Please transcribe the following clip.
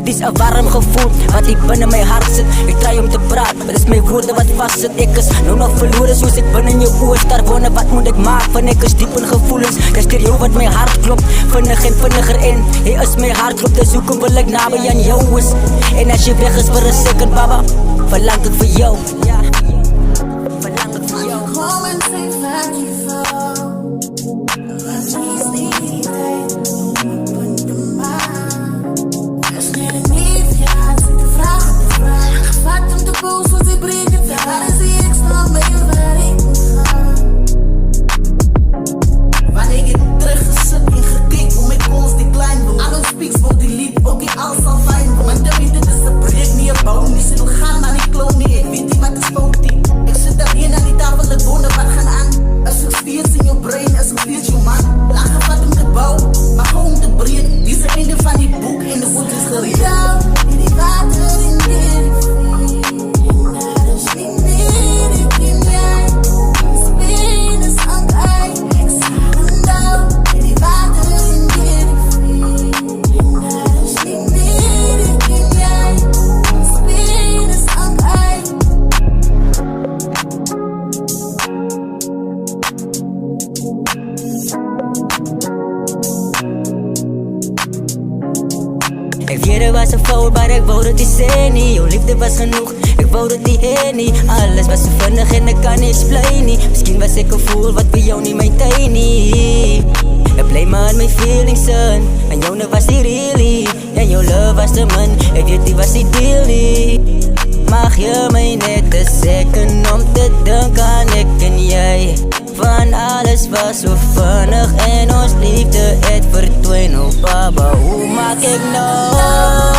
is 'n warm gevoel wat diep binne my hart sit. Ek try om te praat, maar dis my woorde wat vassit. Ek is nou nog verlore soos ek binne in jou oë staar. Wonder wat moet ek maak, van ek is diep in gevoelens. Dis deur jou wat my hart klop, vinnig en vinniger en jy is my hart klop. Dis hoekom wil ek naby aan jou is. En as jy weg is vir 'n second, baba, verlang ek vir jou. Ja, verlang ek vir jou. Kom en sê wat jy voel. Wat is die tijd op de maan? Als je het niet gaat, zit de vraag op de vraag. Gevaart om te boos, want ik breek het daar. En zie ik snel mee waar ik moet gaan. Wanneer ik teruggezet en gekeken, om ik ons die klein wil. I don't speak, spoke die lied, ook in alles al fijn. Want je weet het is een project, niet een bouw. Niet zin gaan, maar niet kloon niet. Ik weet niet wat is fout die. Ik zit alleen aan die tafel, het wonen wat gaan aan. Als ik steeds in je brain, als ik steeds je man. Lachen wat om te bouwen, maar gewoon te breed. Die is het einde van die boek en de voet is gereed. Jou, in die water in die rivier. Daar is niet meer, ik in jij. Spin is aan het ei. Ik sta aan jou, in die water in die rivier. Daar is niet meer, ik in jij. Spin is aan het ei. Ek weet er was 'n fout, maar ek wou dit nie sê nie. Jou liefde was genoeg, ek wou dit nie hê nie. Alles was so vinnig en ek kan nie explain nie. Miskien was ek 'n fool wat vir jou nie maintain nie. Ek bly maar in my feelings in. En joune was die really. En jou love was te min, ek weet die was die deal nie. Mag jy my net 'n second om te dink aan ek en jy. Van alles was so vinnig en ons liefde het verdwyn. Oh baba, hoe maak ek nou?